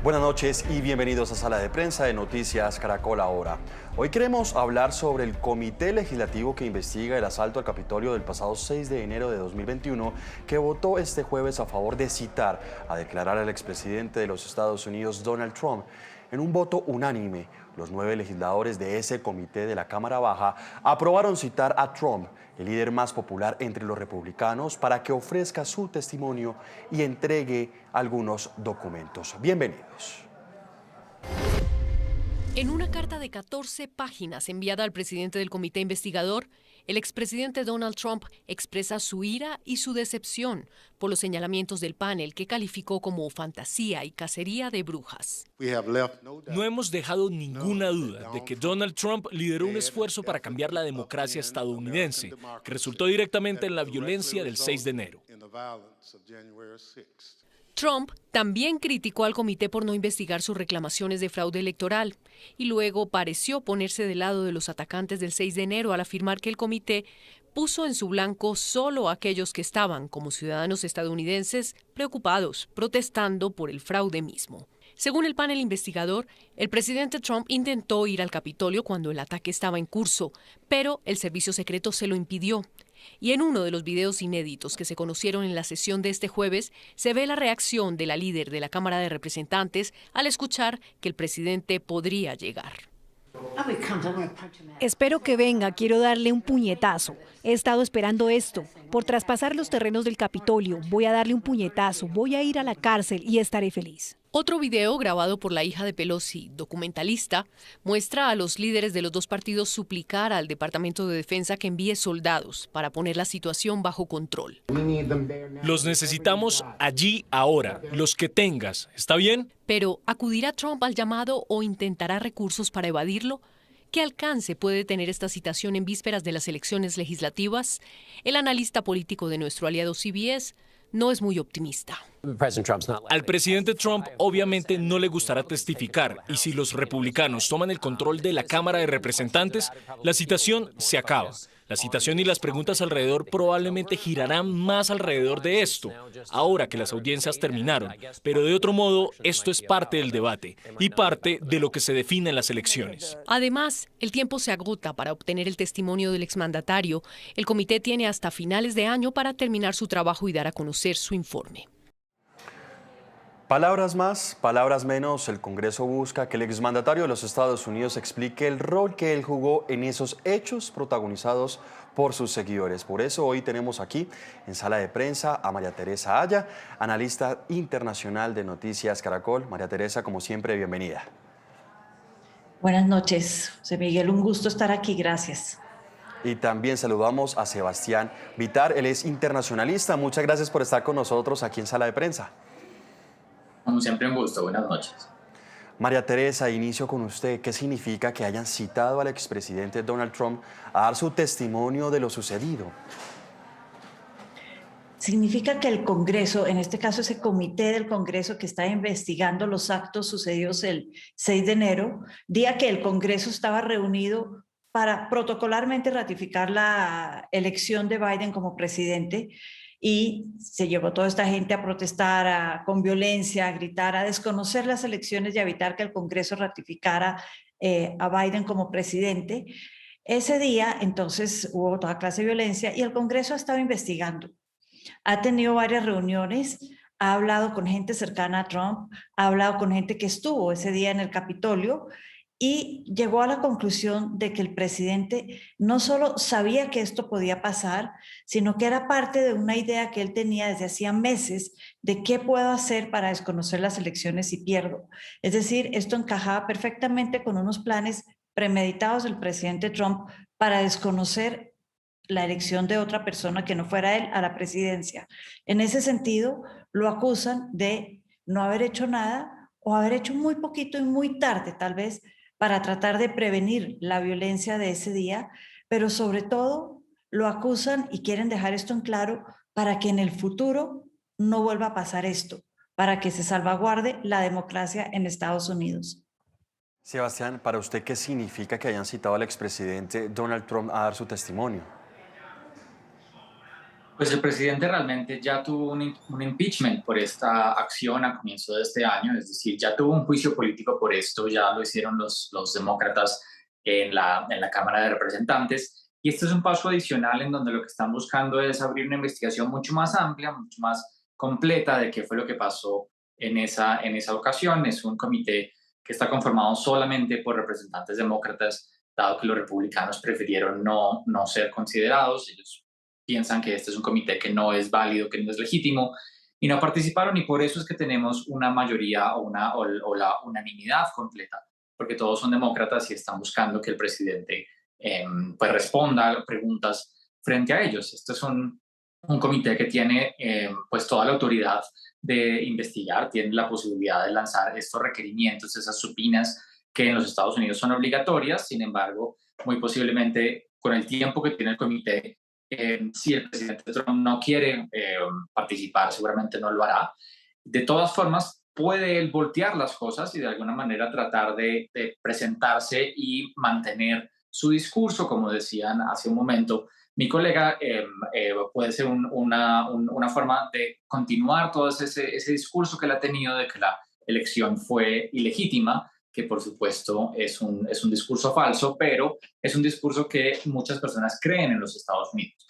Buenas noches y bienvenidos a Sala de Prensa de Noticias Caracol Ahora. Hoy queremos hablar sobre el comité legislativo que investiga el asalto al Capitolio del pasado 6 de enero de 2021, que votó este jueves a favor de citar a declarar al expresidente de los Estados Unidos, Donald Trump. En un voto unánime, los 9 legisladores de ese comité de la Cámara Baja aprobaron citar a Trump, el líder más popular entre los republicanos, para que ofrezca su testimonio y entregue algunos documentos. Bienvenidos. En una carta de 14 páginas enviada al presidente del comité investigador, el expresidente Donald Trump expresa su ira y su decepción por los señalamientos del panel, que calificó como fantasía y cacería de brujas. No hemos dejado ninguna duda de que Donald Trump lideró un esfuerzo para cambiar la democracia estadounidense, que resultó directamente en la violencia del 6 de enero. Trump también criticó al comité por no investigar sus reclamaciones de fraude electoral y luego pareció ponerse del lado de los atacantes del 6 de enero al afirmar que el comité puso en su blanco solo a aquellos que estaban, como ciudadanos estadounidenses, preocupados, protestando por el fraude mismo. Según el panel investigador, el presidente Trump intentó ir al Capitolio cuando el ataque estaba en curso, pero el servicio secreto se lo impidió. Y en uno de los videos inéditos que se conocieron en la sesión de este jueves, se ve la reacción de la líder de la Cámara de Representantes al escuchar que el presidente podría llegar. Espero que venga, quiero darle un puñetazo. He estado esperando esto. Por traspasar los terrenos del Capitolio, voy a darle un puñetazo, voy a ir a la cárcel y estaré feliz. Otro video grabado por la hija de Pelosi, documentalista, muestra a los líderes de los dos partidos suplicar al Departamento de Defensa que envíe soldados para poner la situación bajo control. Los necesitamos allí ahora, los que tengas, ¿está bien? Pero, ¿acudirá Trump al llamado o intentará recursos para evadirlo? ¿Qué alcance puede tener esta citación en vísperas de las elecciones legislativas? El analista político de nuestro aliado CBS no es muy optimista. Al presidente Trump obviamente no le gustará testificar, y si los republicanos toman el control de la Cámara de Representantes, la citación se acaba. La citación y las preguntas alrededor probablemente girarán más alrededor de esto, ahora que las audiencias terminaron. Pero de otro modo, esto es parte del debate y parte de lo que se define en las elecciones. Además, el tiempo se agota para obtener el testimonio del exmandatario. El comité tiene hasta finales de año para terminar su trabajo y dar a conocer su informe. Palabras más, palabras menos, el Congreso busca que el exmandatario de los Estados Unidos explique el rol que él jugó en esos hechos protagonizados por sus seguidores. Por eso hoy tenemos aquí en Sala de Prensa a María Teresa Aya, analista internacional de Noticias Caracol. María Teresa, como siempre, bienvenida. Buenas noches, José Miguel, un gusto estar aquí, gracias. Y también saludamos a Sebastián Vitar, él es internacionalista. Muchas gracias por estar con nosotros aquí en Sala de Prensa. Como siempre, un gusto. Buenas noches. María Teresa, inicio con usted. ¿Qué significa que hayan citado al expresidente Donald Trump a dar su testimonio de lo sucedido? Significa que el Congreso, en este caso ese comité del Congreso que está investigando los actos sucedidos el 6 de enero, día que el Congreso estaba reunido para protocolarmente ratificar la elección de Biden como presidente, y se llevó toda esta gente a protestar con violencia, a gritar, a desconocer las elecciones y a evitar que el Congreso ratificara a Biden como presidente. Ese día, entonces, hubo toda clase de violencia y el Congreso ha estado investigando. Ha tenido varias reuniones, ha hablado con gente cercana a Trump, ha hablado con gente que estuvo ese día en el Capitolio y llegó a la conclusión de que el presidente no solo sabía que esto podía pasar, sino que era parte de una idea que él tenía desde hacía meses de qué puedo hacer para desconocer las elecciones si pierdo. Es decir, esto encajaba perfectamente con unos planes premeditados del presidente Trump para desconocer la elección de otra persona que no fuera él a la presidencia. En ese sentido, lo acusan de no haber hecho nada o haber hecho muy poquito y muy tarde, tal vez, para tratar de prevenir la violencia de ese día, pero sobre todo lo acusan y quieren dejar esto en claro para que en el futuro no vuelva a pasar esto, para que se salvaguarde la democracia en Estados Unidos. Sebastián, ¿para usted qué significa que hayan citado al expresidente Donald Trump a dar su testimonio? Pues el presidente realmente ya tuvo un impeachment por esta acción a comienzo de este año, es decir, ya tuvo un juicio político por esto, ya lo hicieron los demócratas en la Cámara de Representantes, y este es un paso adicional en donde lo que están buscando es abrir una investigación mucho más amplia, mucho más completa de qué fue lo que pasó en esa ocasión. Es un comité que está conformado solamente por representantes demócratas, dado que los republicanos prefirieron no ser considerados. Ellos piensan que este es un comité que no es válido, que no es legítimo, y no participaron, y por eso es que tenemos una mayoría o la unanimidad completa, porque todos son demócratas y están buscando que el presidente pues responda a preguntas frente a ellos. Este es un comité que tiene pues toda la autoridad de investigar, tiene la posibilidad de lanzar estos requerimientos, esas supinas que en los Estados Unidos son obligatorias. Sin embargo, muy posiblemente con el tiempo que tiene el comité, si el presidente Trump no quiere participar, seguramente no lo hará. De todas formas, puede él voltear las cosas y de alguna manera tratar de presentarse y mantener su discurso, como decían hace un momento mi colega. Puede ser una forma de continuar todo ese discurso que él ha tenido de que la elección fue ilegítima, que por supuesto es un discurso falso, pero es un discurso que muchas personas creen en los Estados Unidos.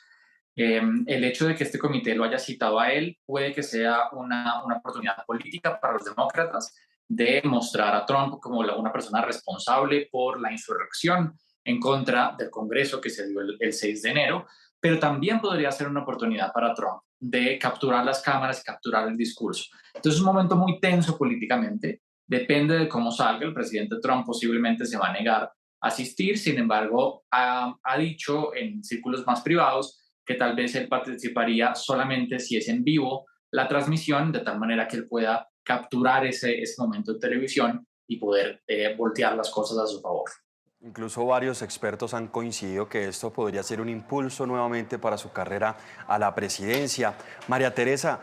El hecho de que este comité lo haya citado a él puede que sea una oportunidad política para los demócratas de mostrar a Trump como una persona responsable por la insurrección en contra del Congreso que se dio el 6 de enero, pero también podría ser una oportunidad para Trump de capturar las cámaras y capturar el discurso. Entonces es un momento muy tenso políticamente. Depende de cómo salga. El presidente Trump posiblemente se va a negar a asistir. Sin embargo, ha dicho en círculos más privados que tal vez él participaría solamente si es en vivo la transmisión, de tal manera que él pueda capturar ese momento de televisión y poder voltear las cosas a su favor. Incluso varios expertos han coincidido que esto podría ser un impulso nuevamente para su carrera a la presidencia. María Teresa,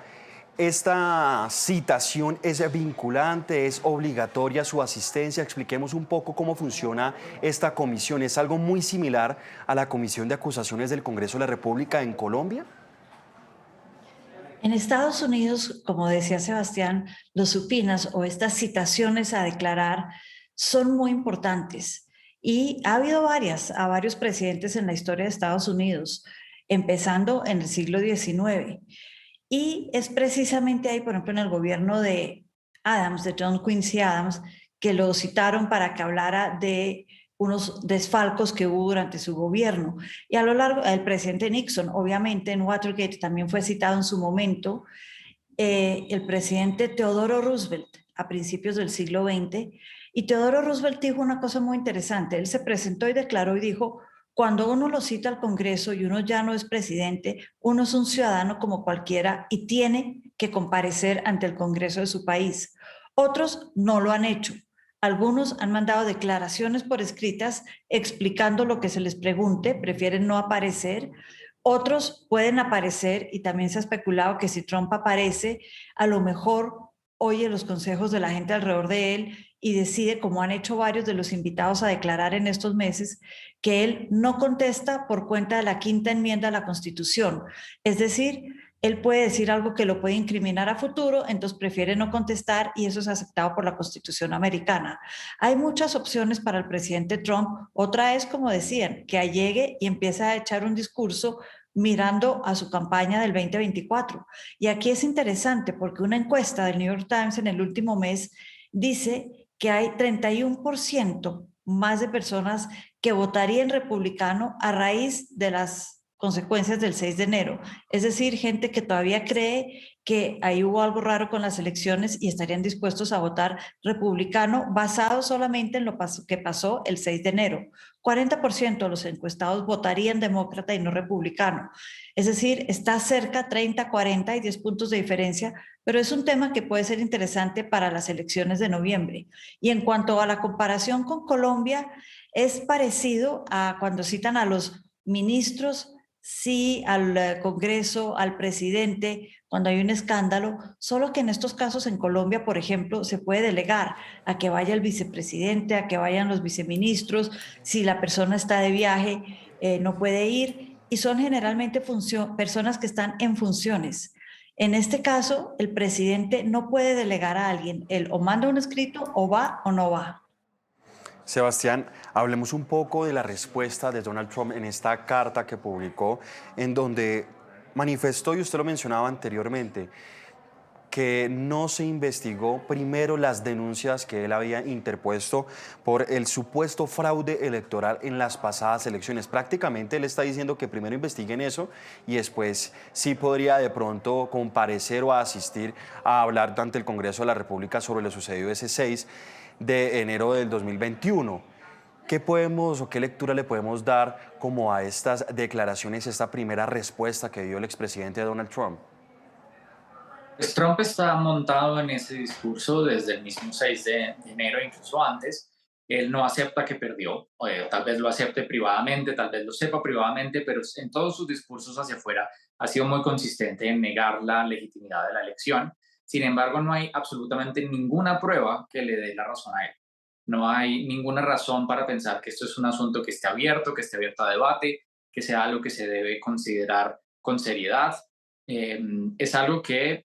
¿esta citación es vinculante, es obligatoria su asistencia? Expliquemos un poco cómo funciona esta comisión. ¿Es algo muy similar a la Comisión de Acusaciones del Congreso de la República en Colombia? En Estados Unidos, como decía Sebastián, los supinas o estas citaciones a declarar son muy importantes. Y ha habido a varios presidentes en la historia de Estados Unidos, empezando en el siglo XIX. Y es precisamente ahí, por ejemplo, en el gobierno de Adams, de John Quincy Adams, que lo citaron para que hablara de unos desfalcos que hubo durante su gobierno. Y a lo largo, el presidente Nixon, obviamente, en Watergate también fue citado en su momento. El presidente Teodoro Roosevelt, a principios del siglo XX, y Teodoro Roosevelt dijo una cosa muy interesante. Él se presentó y declaró y dijo: cuando uno lo cita al Congreso y uno ya no es presidente, uno es un ciudadano como cualquiera y tiene que comparecer ante el Congreso de su país. Otros no lo han hecho. Algunos han mandado declaraciones por escritas explicando lo que se les pregunte, prefieren no aparecer. Otros pueden aparecer, y también se ha especulado que si Trump aparece, a lo mejor oye los consejos de la gente alrededor de él y decide, como han hecho varios de los invitados a declarar en estos meses, que él no contesta por cuenta de la quinta enmienda a la Constitución. Es decir, él puede decir algo que lo puede incriminar a futuro, entonces prefiere no contestar, y eso es aceptado por la Constitución americana. Hay muchas opciones para el presidente Trump. Otra es, como decían, que llegue y empiece a echar un discurso mirando a su campaña del 2024. Y aquí es interesante porque una encuesta del New York Times en el último mes dice que hay 31% más de personas que votarían republicano a raíz de las consecuencias del 6 de enero. Es decir, gente que todavía cree que ahí hubo algo raro con las elecciones y estarían dispuestos a votar republicano basado solamente en lo que pasó el 6 de enero. 40% de los encuestados votarían demócrata y no republicano. Es decir, está cerca 30, 40 y 10 puntos de diferencia, pero es un tema que puede ser interesante para las elecciones de noviembre. Y en cuanto a la comparación con Colombia, es parecido a cuando citan a los ministros, sí, al Congreso, al presidente, cuando hay un escándalo, solo que en estos casos en Colombia, por ejemplo, se puede delegar a que vaya el vicepresidente, a que vayan los viceministros. Si la persona está de viaje, no puede ir. y son generalmente personas que están en funciones. En este caso, el presidente no puede delegar a alguien. Él o manda un escrito o va o no va. Sebastián, hablemos un poco de la respuesta de Donald Trump en esta carta que publicó, en donde manifestó, y usted lo mencionaba anteriormente, que no se investigó primero las denuncias que él había interpuesto por el supuesto fraude electoral en las pasadas elecciones. Prácticamente él está diciendo que primero investiguen eso y después sí podría de pronto comparecer o asistir a hablar ante el Congreso de la República sobre lo sucedido ese 6 de enero del 2021. ¿Qué podemos o qué lectura le podemos dar como a estas declaraciones, esta primera respuesta que dio el expresidente Donald Trump? Pues Trump está montado en ese discurso desde el mismo 6 de enero, incluso antes. Él no acepta que perdió, tal vez lo acepte privadamente, tal vez lo sepa privadamente, pero en todos sus discursos hacia afuera ha sido muy consistente en negar la legitimidad de la elección. Sin embargo, no hay absolutamente ninguna prueba que le dé la razón a él. No hay ninguna razón para pensar que esto es un asunto que esté abierto a debate, que sea algo que se debe considerar con seriedad. Es algo que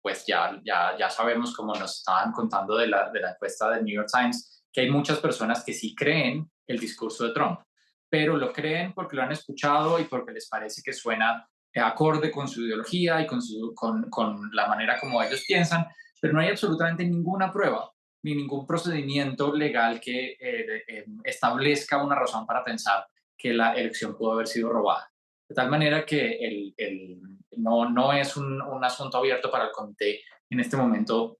pues ya sabemos, como nos estaban contando de la encuesta del New York Times, que hay muchas personas que sí creen el discurso de Trump, pero lo creen porque lo han escuchado y porque les parece que suena acorde con su ideología y con la manera como ellos piensan, pero no hay absolutamente ninguna prueba ni ningún procedimiento legal que establezca una razón para pensar que la elección pudo haber sido robada. De tal manera que no es un asunto abierto para el comité en este momento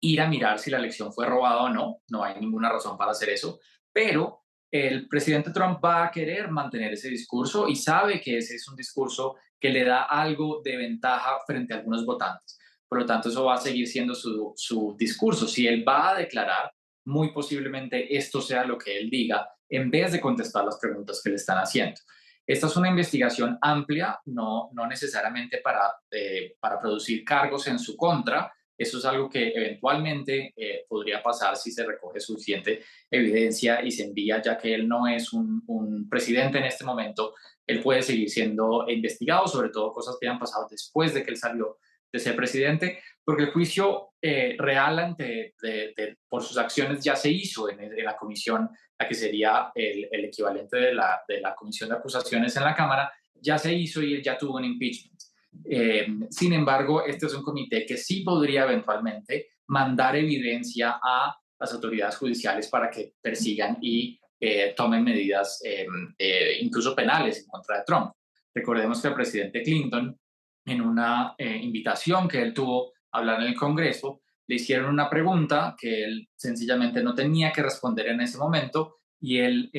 ir a mirar si la elección fue robada o no. No hay ninguna razón para hacer eso. Pero el presidente Trump va a querer mantener ese discurso y sabe que ese es un discurso que le da algo de ventaja frente a algunos votantes. Por lo tanto, eso va a seguir siendo su discurso. Si él va a declarar, muy posiblemente esto sea lo que él diga en vez de contestar las preguntas que le están haciendo. Esta es una investigación amplia, no necesariamente para producir cargos en su contra. Eso es algo que eventualmente podría pasar si se recoge suficiente evidencia y se envía, ya que él no es un presidente en este momento. Él puede seguir siendo investigado, sobre todo cosas que han pasado después de que él salió de ser presidente, porque el juicio real por sus acciones ya se hizo en la comisión, la que sería el equivalente de la comisión de acusaciones en la Cámara, ya se hizo y él ya tuvo un impeachment. Sin embargo, este es un comité que sí podría eventualmente mandar evidencia a las autoridades judiciales para que persigan y tomen medidas incluso penales en contra de Trump. Recordemos que el presidente Clinton, en una invitación que él tuvo a hablar en el Congreso, le hicieron una pregunta que él sencillamente no tenía que responder en ese momento y él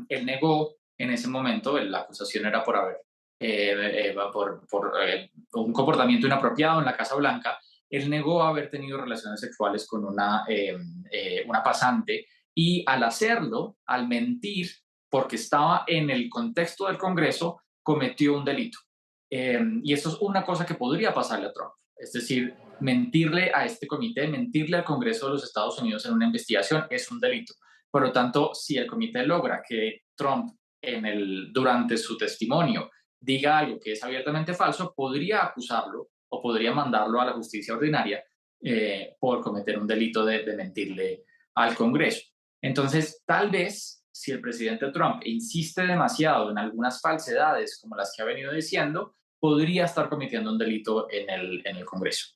negó en ese momento. La acusación era por haber un comportamiento inapropiado en la Casa Blanca. Él negó haber tenido relaciones sexuales con una pasante y al hacerlo, al mentir, porque estaba en el contexto del Congreso, cometió un delito. Y eso es una cosa que podría pasarle a Trump. Es decir, mentirle a este comité, mentirle al Congreso de los Estados Unidos en una investigación es un delito. Por lo tanto, si el comité logra que Trump durante su testimonio diga algo que es abiertamente falso, podría acusarlo o podría mandarlo a la justicia ordinaria por cometer un delito de mentirle al Congreso. Entonces, tal vez, si el presidente Trump insiste demasiado en algunas falsedades como las que ha venido diciendo, podría estar cometiendo un delito en el Congreso.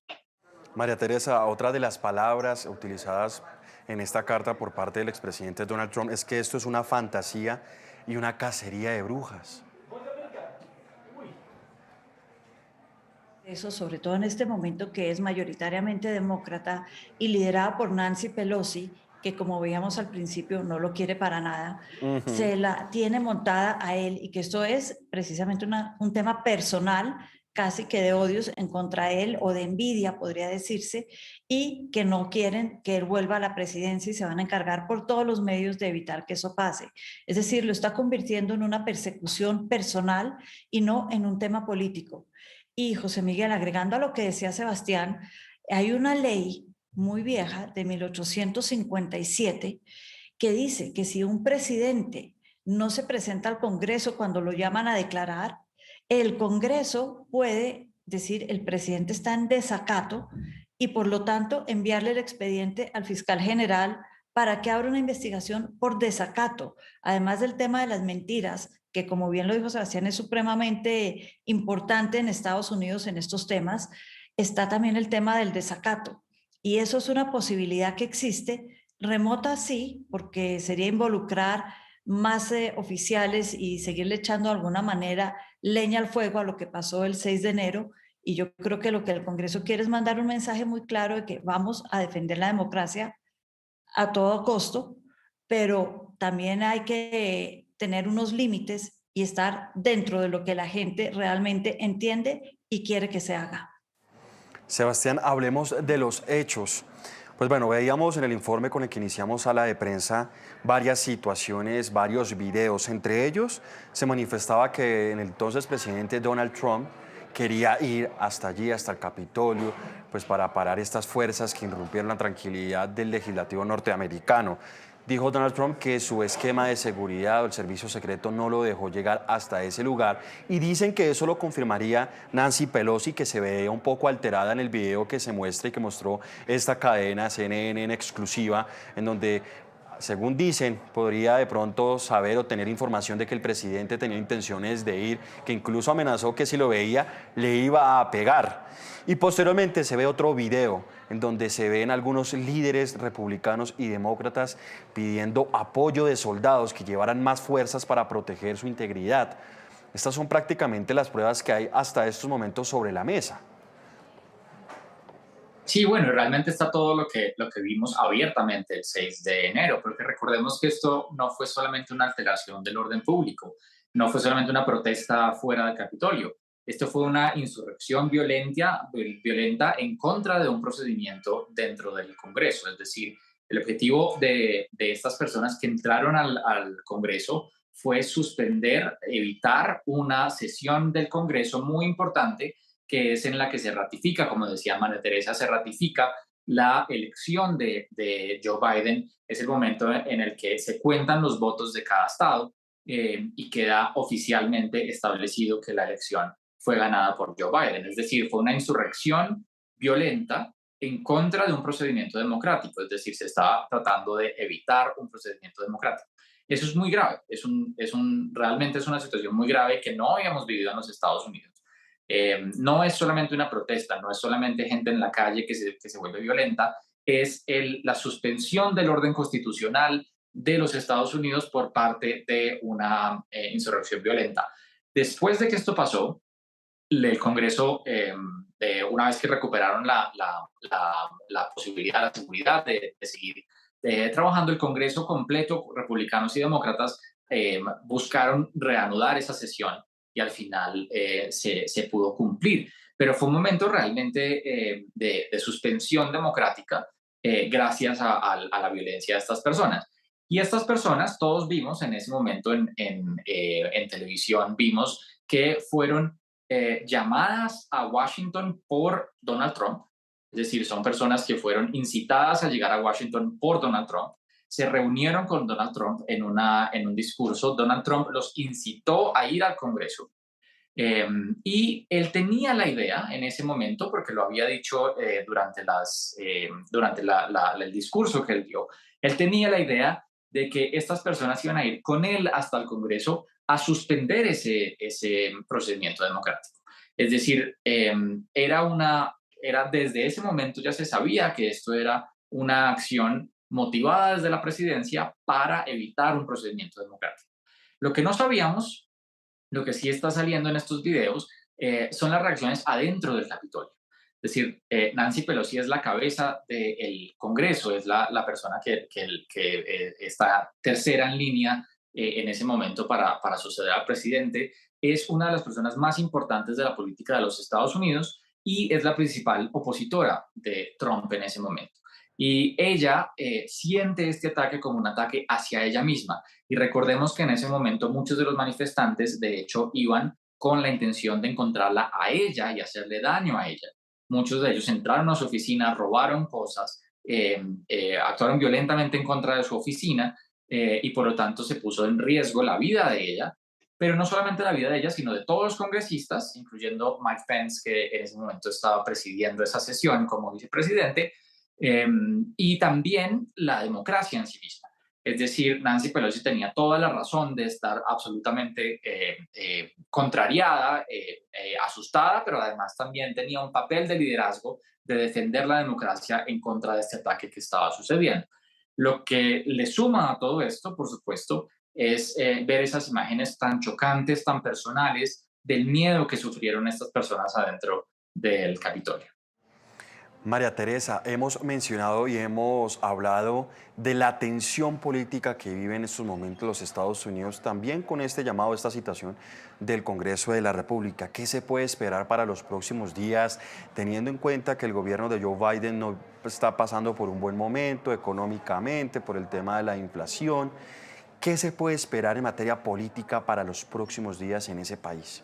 María Teresa, otra de las palabras utilizadas en esta carta por parte del expresidente Donald Trump es que esto es una fantasía y una cacería de brujas. Eso, sobre todo en este momento que es mayoritariamente demócrata y liderada por Nancy Pelosi, que como veíamos al principio no lo quiere para nada, se la tiene montada a él y que esto es precisamente un tema personal, casi que de odios en contra de él o de envidia, podría decirse, y que no quieren que él vuelva a la presidencia y se van a encargar por todos los medios de evitar que eso pase. Es decir, lo está convirtiendo en una persecución personal y no en un tema político. Y José Miguel, agregando a lo que decía Sebastián, hay una ley muy vieja de 1857 que dice que si un presidente no se presenta al Congreso cuando lo llaman a declarar, el Congreso puede decir el presidente está en desacato y por lo tanto enviarle el expediente al fiscal general para que abra una investigación por desacato, además del tema de las mentiras, que como bien lo dijo Sebastián es supremamente importante en Estados Unidos en estos temas, está también el tema del desacato. Y eso es una posibilidad que existe, remota sí, porque sería involucrar más oficiales y seguirle echando de alguna manera leña al fuego a lo que pasó el 6 de enero. Y yo creo que lo que el Congreso quiere es mandar un mensaje muy claro de que vamos a defender la democracia a todo costo, pero también hay que tener unos límites y estar dentro de lo que la gente realmente entiende y quiere que se haga. Sebastián, hablemos de los hechos. Pues bueno, veíamos en el informe con el que iniciamos sala de prensa varias situaciones, varios videos. Entre ellos se manifestaba que el entonces presidente Donald Trump quería ir hasta allí, hasta el Capitolio, pues para parar estas fuerzas que irrumpieron la tranquilidad del legislativo norteamericano. Dijo Donald Trump que su esquema de seguridad o el servicio secreto no lo dejó llegar hasta ese lugar y dicen que eso lo confirmaría Nancy Pelosi, que se ve un poco alterada en el video que se muestra y que mostró esta cadena CNN en exclusiva, en donde, según dicen, podría de pronto saber o tener información de que el presidente tenía intenciones de ir, que incluso amenazó que si lo veía le iba a pegar. Y posteriormente se ve otro video en donde se ven algunos líderes republicanos y demócratas pidiendo apoyo de soldados que llevaran más fuerzas para proteger su integridad. Estas son prácticamente las pruebas que hay hasta estos momentos sobre la mesa. Sí, bueno, realmente está todo lo que vimos abiertamente el 6 de enero, porque recordemos que esto no fue solamente una alteración del orden público, no fue solamente una protesta fuera del Capitolio. Esto fue una insurrección violenta en contra de un procedimiento dentro del Congreso. Es decir, el objetivo de estas personas que entraron al Congreso fue suspender, evitar una sesión del Congreso muy importante, que es en la que se ratifica, como decía María Teresa, se ratifica la elección de Joe Biden. Es el momento en el que se cuentan los votos de cada estado y queda oficialmente establecido que la elección fue ganada por Joe Biden. Es decir, fue una insurrección violenta en contra de un procedimiento democrático. Es decir, se estaba tratando de evitar un procedimiento democrático. Eso es muy grave. Realmente es una situación muy grave que no habíamos vivido en los Estados Unidos. No es solamente una protesta, no es solamente gente en la calle que se vuelve violenta, es la suspensión del orden constitucional de los Estados Unidos por parte de una insurrección violenta. Después de que esto pasó, el Congreso, una vez que recuperaron la posibilidad, la seguridad de seguir trabajando, el Congreso completo, republicanos y demócratas, buscaron reanudar esa sesión y al final se pudo cumplir. Pero fue un momento realmente de suspensión democrática gracias a la violencia de estas personas. Y estas personas, todos vimos en ese momento en televisión, vimos que fueron llamadas a Washington por Donald Trump. Es decir, son personas que fueron incitadas a llegar a Washington por Donald Trump. Se reunieron con Donald Trump en un discurso. Donald Trump los incitó a ir al Congreso. Y él tenía la idea en ese momento, porque lo había dicho durante el discurso que él dio, él tenía la idea de que estas personas iban a ir con él hasta el Congreso a suspender ese procedimiento democrático. Es decir, desde ese momento ya se sabía que esto era una acción motivada desde la presidencia para evitar un procedimiento democrático. Lo que no sabíamos, lo que sí está saliendo en estos videos, son las reacciones adentro del Capitolio. Es decir, Nancy Pelosi es la cabeza del Congreso, es la persona que está tercera en línea en ese momento para suceder al presidente. Es una de las personas más importantes de la política de los Estados Unidos y es la principal opositora de Trump en ese momento. Y ella siente este ataque como un ataque hacia ella misma. Y recordemos que en ese momento muchos de los manifestantes, de hecho, iban con la intención de encontrarla a ella y hacerle daño a ella. Muchos de ellos entraron a su oficina, robaron cosas, actuaron violentamente en contra de su oficina y por lo tanto se puso en riesgo la vida de ella, pero no solamente la vida de ella, sino de todos los congresistas, incluyendo Mike Pence, que en ese momento estaba presidiendo esa sesión como vicepresidente, y también la democracia en sí misma. Es decir, Nancy Pelosi tenía toda la razón de estar absolutamente contrariada, asustada, pero además también tenía un papel de liderazgo de defender la democracia en contra de este ataque que estaba sucediendo. Lo que le suma a todo esto, por supuesto, es ver esas imágenes tan chocantes, tan personales, del miedo que sufrieron estas personas adentro del Capitolio. María Teresa, hemos mencionado y hemos hablado de la tensión política que viven en estos momentos los Estados Unidos, también con este llamado, esta citación del Congreso de la República. ¿Qué se puede esperar para los próximos días, teniendo en cuenta que el gobierno de Joe Biden no está pasando por un buen momento económicamente, por el tema de la inflación? ¿Qué se puede esperar en materia política para los próximos días en ese país?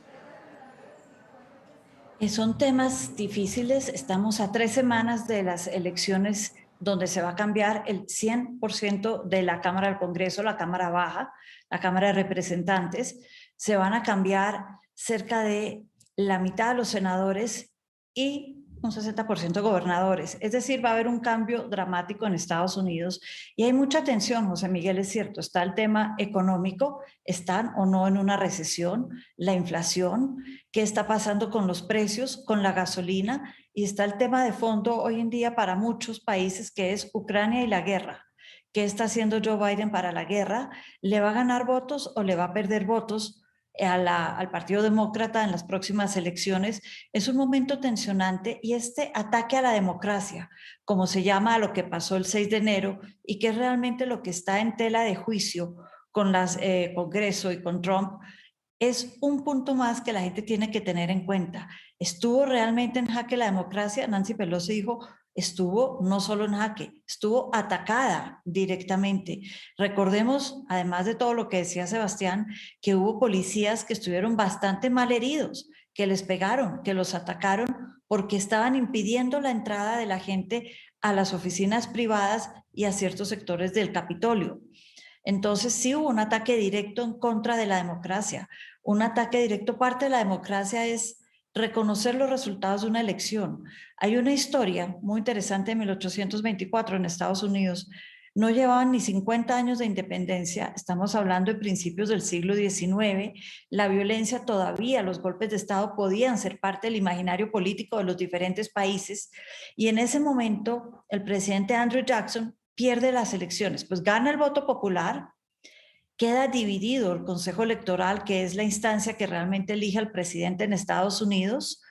Son temas difíciles. Estamos a 3 semanas de las elecciones donde se va a cambiar el 100% de la Cámara del Congreso, la Cámara Baja, la Cámara de Representantes. Se van a cambiar cerca de la mitad de los senadores y un 60% de gobernadores. Es decir, va a haber un cambio dramático en Estados Unidos y hay mucha tensión, José Miguel, es cierto. Está el tema económico, están o no en una recesión, la inflación, qué está pasando con los precios, con la gasolina, y está el tema de fondo hoy en día para muchos países, que es Ucrania y la guerra. ¿Qué está haciendo Joe Biden para la guerra? ¿Le va a ganar votos o le va a perder votos al Partido Demócrata en las próximas elecciones? Es un momento tensionante y este ataque a la democracia, como se llama a lo que pasó el 6 de enero y que es realmente lo que está en tela de juicio con las Congreso y con Trump, es un punto más que la gente tiene que tener en cuenta. ¿Estuvo realmente en jaque la democracia? Nancy Pelosi dijo, estuvo no solo en jaque, estuvo atacada directamente. Recordemos, además de todo lo que decía Sebastián, que hubo policías que estuvieron bastante mal heridos, que les pegaron, que los atacaron porque estaban impidiendo la entrada de la gente a las oficinas privadas y a ciertos sectores del Capitolio. Entonces sí hubo un ataque directo en contra de la democracia, un ataque directo. Parte de la democracia es reconocer los resultados de una elección. Hay una historia muy interesante de 1824 en Estados Unidos. No llevaban ni 50 años de independencia, estamos hablando de principios del siglo XIX, la violencia todavía, los golpes de Estado podían ser parte del imaginario político de los diferentes países, y en ese momento el presidente Andrew Jackson pierde las elecciones, pues gana el voto popular, queda dividido el Consejo Electoral, que es la instancia que realmente elige al presidente en Estados Unidos,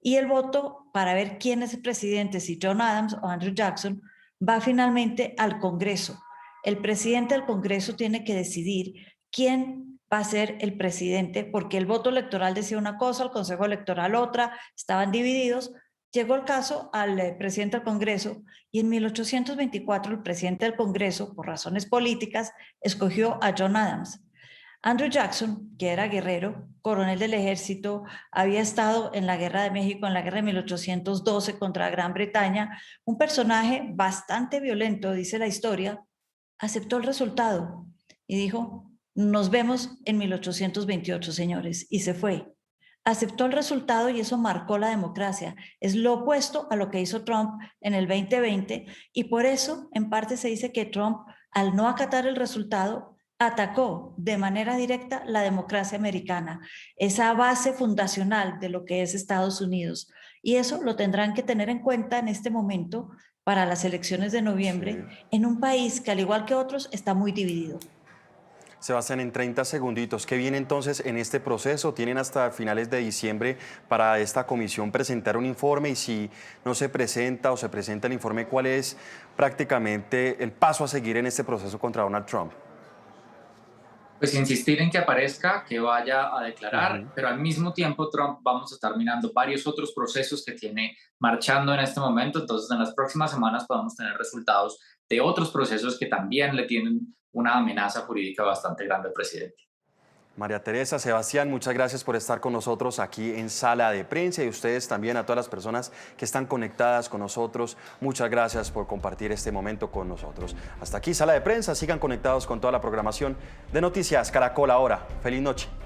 y el voto para ver quién es el presidente, si John Adams o Andrew Jackson, va finalmente al Congreso. El presidente del Congreso tiene que decidir quién va a ser el presidente, porque el voto electoral decía una cosa, el Consejo Electoral otra, estaban divididos. Llegó el caso al presidente del Congreso y en 1824 el presidente del Congreso, por razones políticas, escogió a John Adams. Andrew Jackson, que era guerrero, coronel del ejército, había estado en la Guerra de México, en la Guerra de 1812 contra Gran Bretaña, un personaje bastante violento, dice la historia, aceptó el resultado y dijo, nos vemos en 1828, señores, y se fue. Aceptó el resultado y eso marcó la democracia. Es lo opuesto a lo que hizo Trump en el 2020 y por eso en parte se dice que Trump, al no acatar el resultado, atacó de manera directa la democracia americana, esa base fundacional de lo que es Estados Unidos. Y eso lo tendrán que tener en cuenta en este momento para las elecciones de noviembre, sí, en un país que al igual que otros está muy dividido. Sebastián, en 30 segunditos, ¿qué viene entonces en este proceso? Tienen hasta finales de diciembre para esta comisión presentar un informe y si no se presenta o se presenta el informe, ¿cuál es prácticamente el paso a seguir en este proceso contra Donald Trump? Pues insistir en que aparezca, que vaya a declarar, pero al mismo tiempo Trump vamos a estar mirando varios otros procesos que tiene marchando en este momento, entonces en las próximas semanas podemos tener resultados de otros procesos que también le tienen una amenaza jurídica bastante grande al presidente. María Teresa, Sebastián, muchas gracias por estar con nosotros aquí en Sala de Prensa y ustedes también, a todas las personas que están conectadas con nosotros, muchas gracias por compartir este momento con nosotros. Hasta aquí Sala de Prensa, sigan conectados con toda la programación de Noticias Caracol Ahora. Feliz noche.